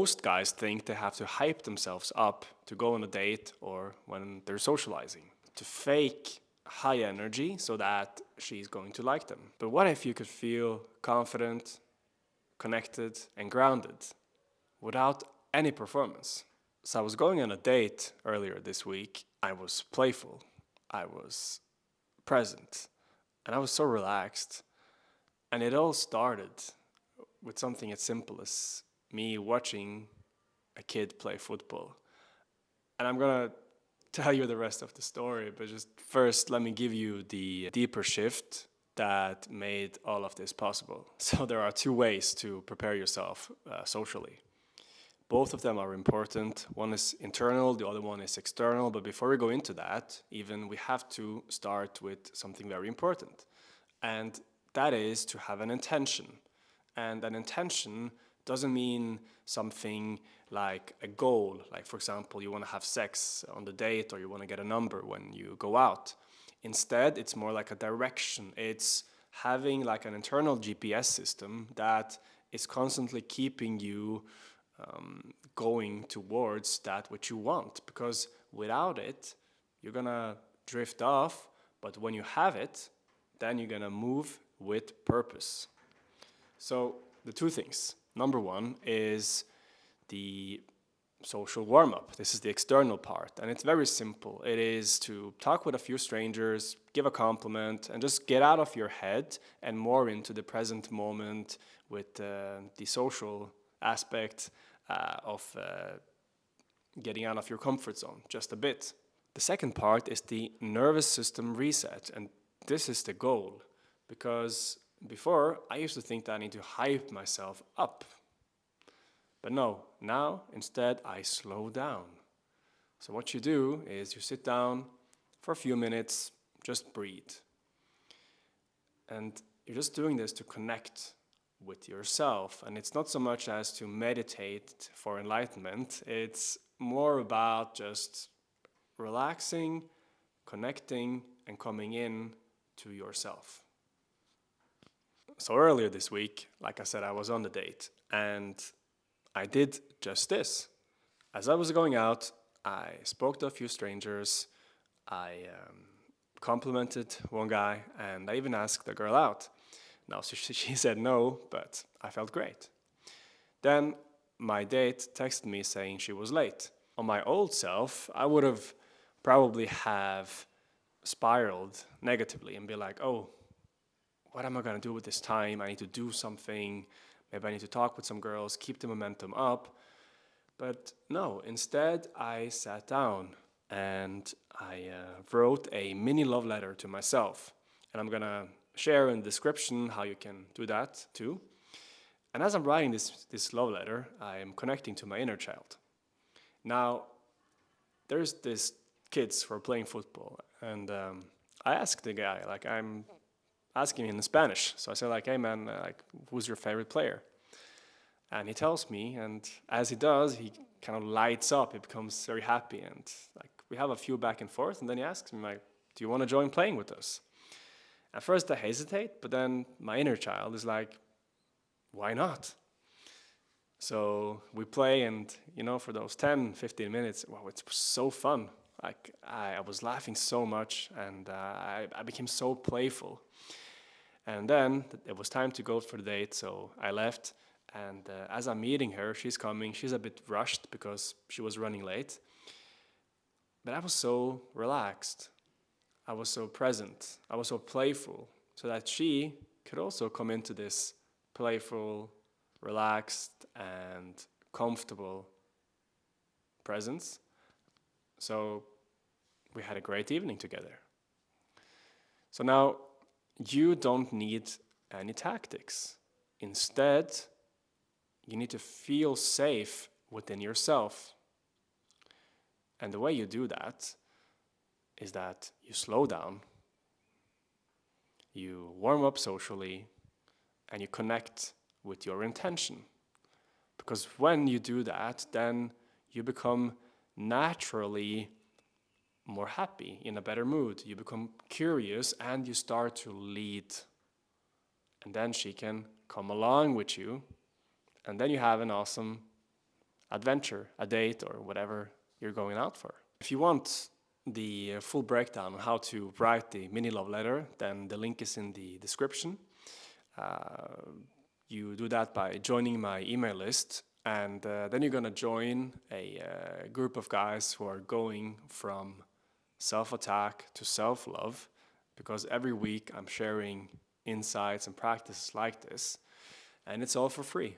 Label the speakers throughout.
Speaker 1: most guys think they have to hype themselves up to go on a date or when they're socializing, to fake high energy so that she's going to like them. But what if you could feel confident, connected, and grounded without any performance? So I was going on a date earlier this week. I was playful, I was present, and I was so relaxed. And it all started with something as simple as me watching a kid play football. And I'm gonna tell you the rest of the story, but just first let me give you the deeper shift that made all of this possible. So there are two ways to prepare yourself socially. Both of them are important. One is internal, the other one is external. But before we go into that, even we have to start with something very important. And that is to have an intention. And an intention doesn't mean something like a goal. Like, for example, you want to have sex on the date or you want to get a number when you go out. Instead, it's more like a direction. It's having like an internal GPS system that is constantly keeping you going towards that which you want, because without it you're gonna drift off, but when you have it, then you're gonna move with purpose. So the two things, number one is the social warm-up. This is the external part, and it's very simple. It is to talk with a few strangers, give a compliment, and just get out of your head and more into the present moment with the social aspect of getting out of your comfort zone just a bit. The second part is the nervous system reset, and this is the goal, because before I used to think that I need to hype myself up. But no, now instead I slow down. So what you do is you sit down for a few minutes, just breathe. And you're just doing this to connect with yourself. And it's not so much as to meditate for enlightenment, it's more about just relaxing, connecting, and coming in to yourself. So earlier this week, like I said, I was on the date, and I did just this. As I was going out, I spoke to a few strangers, I complimented one guy, and I even asked the girl out. Now, she said no, but I felt great. Then my date texted me saying she was late. On my old self, I would have probably have spiraled negatively and be like, oh, what am I going to do with this time? I need to do something. Maybe I need to talk with some girls, keep the momentum up. But no, instead I sat down and I wrote a mini love letter to myself. And I'm going to share in the description how you can do that too. And as I'm writing this love letter, I am connecting to my inner child. Now, there's this kids who are playing football, and I asked the guy, like I'm asking him in Spanish. So I said, like, hey man, like, who's your favorite player? And he tells me, and as he does, he kind of lights up. He becomes very happy, and like we have a few back and forth, and then he asks me, like, do you want to join playing with us? At first I hesitate, but then my inner child is like, why not? So we play, and for those 10, 15 minutes, wow, it was so fun. Like I was laughing so much, and I became so playful. And then it was time to go for the date, so I left. And as I'm meeting her, she's coming. She's a bit rushed because she was running late. But I was so relaxed. I was so present. I was so playful, so that she could also come into this playful, relaxed, and comfortable presence. So we had a great evening together. So now you don't need any tactics. Instead, you need to feel safe within yourself. And the way you do that is that you slow down, you warm up socially, and you connect with your intention. Because when you do that, then you become naturally more happy, in a better mood. You become curious and you start to lead. And then she can come along with you, and then you have an awesome adventure, a date, or whatever you're going out for. If you want the full breakdown on how to write the mini love letter, then the link is in the description. You do that by joining my email list, and then you're gonna join a group of guys who are going from self-attack to self-love, because every week I'm sharing insights and practices like this, and it's all for free.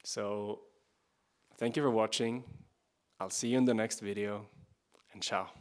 Speaker 1: So thank you for watching. I'll see you in the next video, and ciao.